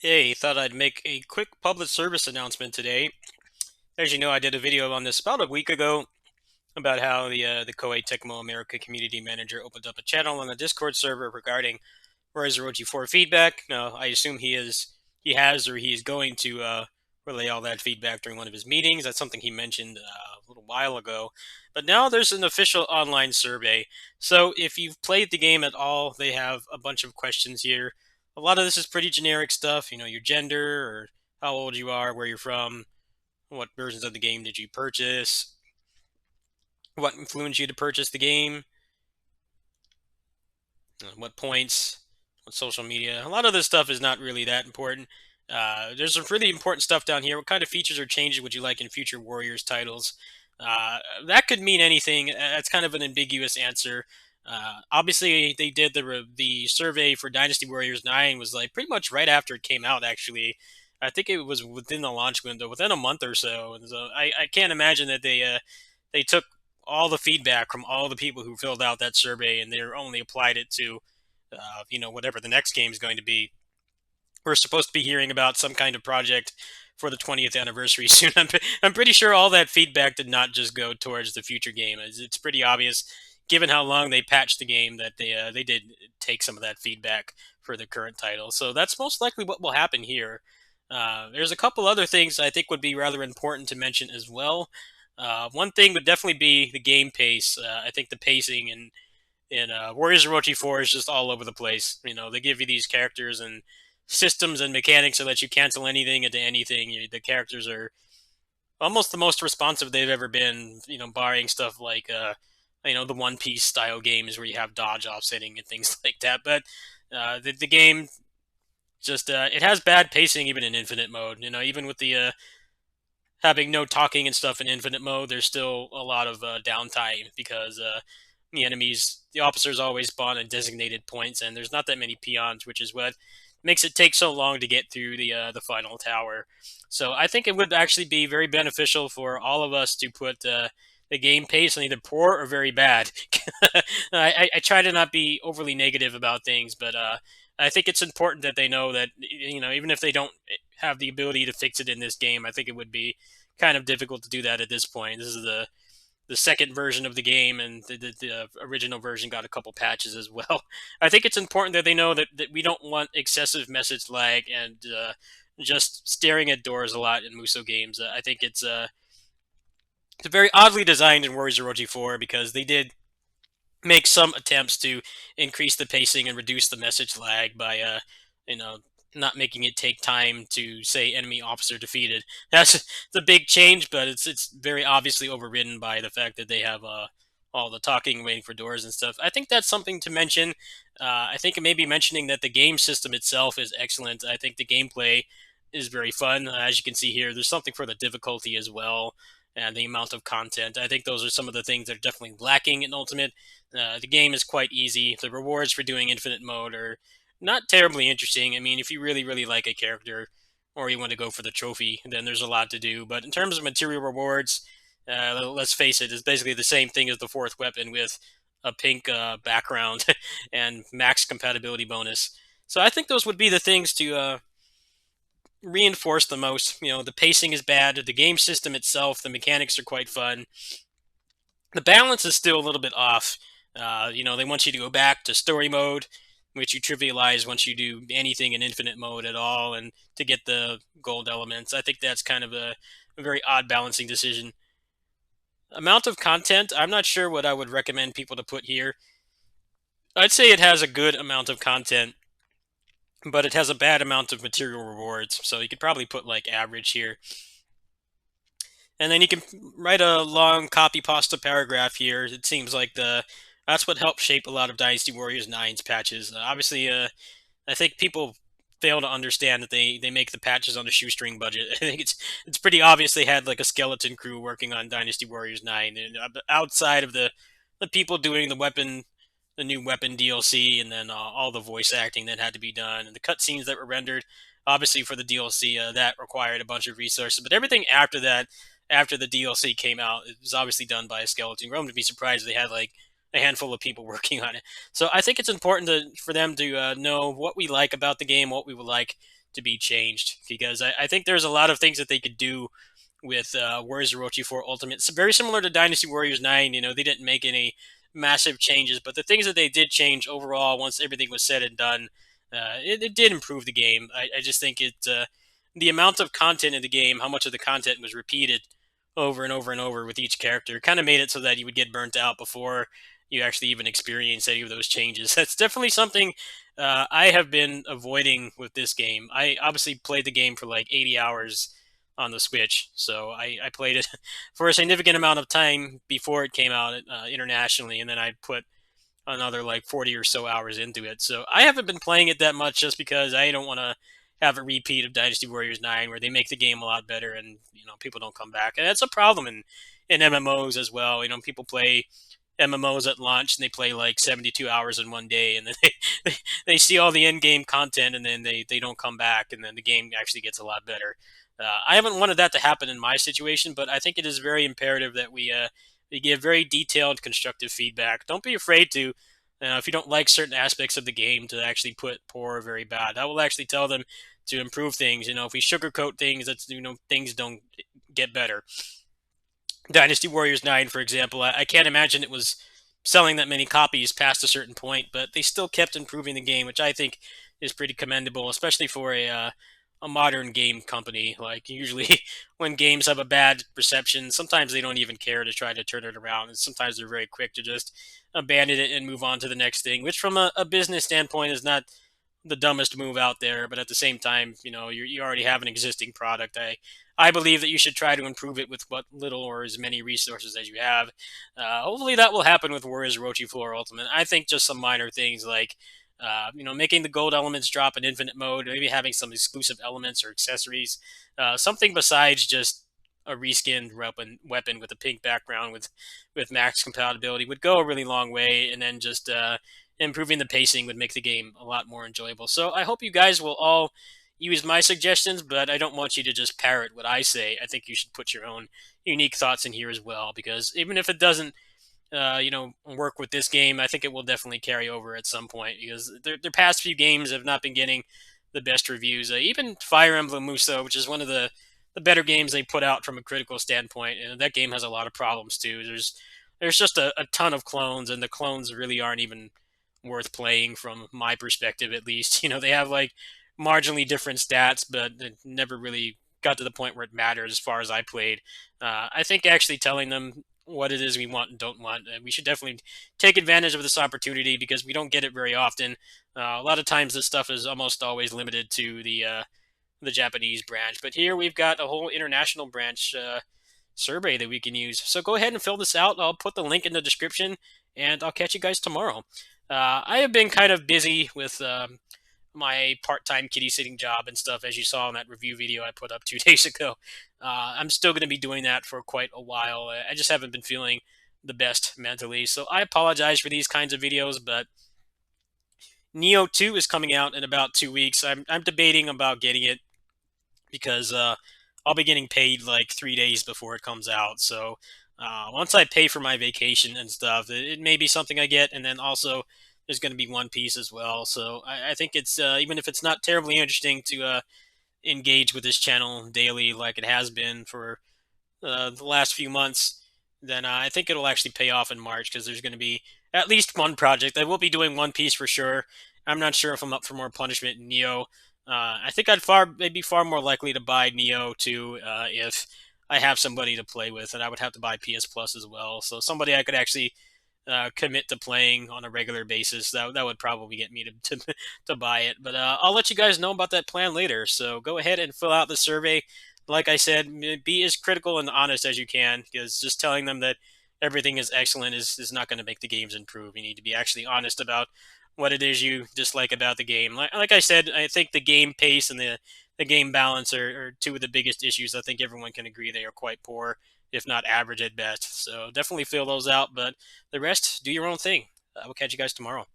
Hey, thought I'd make a quick public service announcement today. As you know, I did a video on this about a week ago about how the Koei Tecmo America community manager opened up a channel on the Discord server regarding Rise of 4 feedback. Now, I assume he has or he is going to relay all that feedback during one of his meetings. That's something he mentioned a little while ago. But now there's an official online survey. So if you've played the game at all, they have a bunch of questions here. A lot of this is pretty generic stuff. Your gender or how old you are, where you're from, what versions of the game did you purchase, what influenced you to purchase the game, what points, what social media. A lot of this stuff is not really that important. There's some really important stuff down here. What kind of features or changes would you like in future Warriors titles? That could mean anything. That's kind of an ambiguous answer. Obviously, they did the survey for Dynasty Warriors 9 was like pretty much right after it came out. Actually, I think it was within the launch window, within a month or so. And so I can't imagine that they took all the feedback from all the people who filled out that survey and they only applied it to whatever the next game is going to be. We're supposed to be hearing about some kind of project for the 20th anniversary soon. I'm pretty sure all that feedback did not just go towards the future game. It's pretty obvious, given how long they patched the game, that they did take some of that feedback for the current title. So that's most likely what will happen here. There's a couple other things I think would be rather important to mention as well. One thing would definitely be the game pace. I think the pacing in Warriors of Orochi 4 is just all over the place. They give you these characters and systems and mechanics so that you cancel anything into anything. The characters are almost the most responsive they've ever been, barring stuff like, the One Piece style games where you have dodge offsetting and things like that. But the game just, it has bad pacing even in infinite mode. Even with the having no talking and stuff in infinite mode, there's still a lot of downtime because the officers always spawn in designated points, and there's not that many peons, which is what makes it take so long to get through the final tower. So I think it would actually be very beneficial for all of us to put the game pace on either poor or very bad. I try to not be overly negative about things, but I think it's important that they know that even if they don't have the ability to fix it in this game, I think it would be kind of difficult to do that at this point. This is the second version of the game, and the original version got a couple patches as well. I think it's important that they know that we don't want excessive message lag and just staring at doors a lot in Muso games. I think it's very oddly designed in Warriors of Orochi 4 because they did make some attempts to increase the pacing and reduce the message lag by you know not making it take time to say enemy officer defeated. That's the big change, but it's very obviously overridden by the fact that they have all the talking, waiting for doors and stuff. I think that's something to mention. I think maybe mentioning that the game system itself is excellent. I think the gameplay is very fun. As you can see here, there's something for the difficulty as well and the amount of content. I think those are some of the things that are definitely lacking in Ultimate. The game is quite easy. The rewards for doing infinite mode are not terribly interesting. I mean, if you really, really like a character or you want to go for the trophy, then there's a lot to do. But in terms of material rewards, let's face it, it's basically the same thing as the fourth weapon with a pink background and max compatibility bonus. So I think those would be the things to reinforce the most. The pacing is bad. The game system itself, the mechanics are quite fun. The balance is still a little bit off. They want you to go back to story mode, which you trivialize once you do anything in infinite mode at all, and to get the gold elements. I think that's kind of a very odd balancing decision. Amount of content, I'm not sure what I would recommend people to put here. I'd say it has a good amount of content, but it has a bad amount of material rewards. So you could probably put like average here. And then you can write a long copy pasta paragraph here. It seems like that's what helped shape a lot of Dynasty Warriors 9's patches. Obviously, I think people fail to understand that they make the patches on a shoestring budget. I think it's pretty obvious they had like a skeleton crew working on Dynasty Warriors 9, and outside of the people doing the new weapon DLC, and then all the voice acting that had to be done, and the cutscenes that were rendered. Obviously, for the DLC, that required a bunch of resources, but everything after that, after the DLC came out, it was obviously done by a skeleton crew. I'm to be surprised they had like a handful of people working on it. So I think it's important for them to know what we like about the game, what we would like to be changed, because I think there's a lot of things that they could do with Warriors Orochi 4 Ultimate. It's very similar to Dynasty Warriors 9. They didn't make any massive changes, but the things that they did change overall, once everything was said and done, it did improve the game. I just think the amount of content in the game, how much of the content was repeated over and over and over with each character, kind of made it so that you would get burnt out before you actually even experience any of those changes. That's definitely something I have been avoiding with this game. I obviously played the game for like 80 hours on the Switch, so I played it for a significant amount of time before it came out internationally, and then I put another like 40 or so hours into it. So I haven't been playing it that much, just because I don't want to have a repeat of Dynasty Warriors 9 where they make the game a lot better and people don't come back. And that's a problem in MMOs as well. People play MMOs at launch and they play like 72 hours in one day, and then they see all the end game content, and then they don't come back, and then the game actually gets a lot better. I haven't wanted that to happen in my situation, but I think it is very imperative that we give very detailed, constructive feedback. Don't be afraid to, if you don't like certain aspects of the game, to actually put poor or very bad. I will actually tell them to improve things. If we sugarcoat things, that's things don't get better. Dynasty Warriors 9, for example, I can't imagine it was selling that many copies past a certain point, but they still kept improving the game, which I think is pretty commendable, especially for a modern game company. Like, usually when games have a bad reception, sometimes they don't even care to try to turn it around, and sometimes they're very quick to just abandon it and move on to the next thing, which from a business standpoint is not the dumbest move out there. But at the same time, you already have an existing product. I believe that you should try to improve it with what little or as many resources as you have. Hopefully that will happen with Warriors Orochi 4 Ultimate. I think just some minor things like making the gold elements drop in infinite mode, maybe having some exclusive elements or accessories, something besides just a reskinned weapon with a pink background with max compatibility would go a really long way. And then just improving the pacing would make the game a lot more enjoyable. So I hope you guys will all use my suggestions, but I don't want you to just parrot what I say. I think you should put your own unique thoughts in here as well, because even if it doesn't work with this game, I think it will definitely carry over at some point, because their past few games have not been getting the best reviews. Even Fire Emblem Muso, which is one of the better games they put out from a critical standpoint, and that game has a lot of problems too. There's just a ton of clones, and the clones really aren't even worth playing from my perspective, at least. They have like marginally different stats, but it never really got to the point where it mattered as far as I played. I think actually telling them what it is we want and don't want, we should definitely take advantage of this opportunity, because we don't get it very often. A lot of times this stuff is almost always limited to the Japanese branch, but here we've got a whole international branch survey that we can use. So go ahead and fill this out. I'll put the link in the description, and I'll catch you guys tomorrow. I have been kind of busy with my part-time kitty sitting job and stuff, as you saw in that review video I put up 2 days ago. I'm still going to be doing that for quite a while. I just haven't been feeling the best mentally, so I apologize for these kinds of videos. But Neo 2 is coming out in about 2 weeks. I'm debating about getting it, because I'll be getting paid like 3 days before it comes out. So once I pay for my vacation and stuff, it may be something I get. And then also there's going to be One Piece as well. So I think it's even if it's not terribly interesting to engage with this channel daily like it has been for the last few months, then I think it'll actually pay off in March, because there's going to be at least one project. I will be doing One Piece for sure. I'm not sure if I'm up for more punishment in Neo. I think they'd be far more likely to buy Neo 2 if I have somebody to play with, and I would have to buy PS Plus as well. So somebody I could actually commit to playing on a regular basis, that would probably get me to buy it. But I'll let you guys know about that plan later. So go ahead and fill out the survey. Like I said, be as critical and honest as you can, because just telling them that everything is excellent is not going to make the games improve. You need to be actually honest about what it is you dislike about the game. Like I said, I think the game pace and the game balance are two of the biggest issues. I think everyone can agree they are quite poor, if not average at best. So definitely fill those out. But the rest, do your own thing. I will catch you guys tomorrow.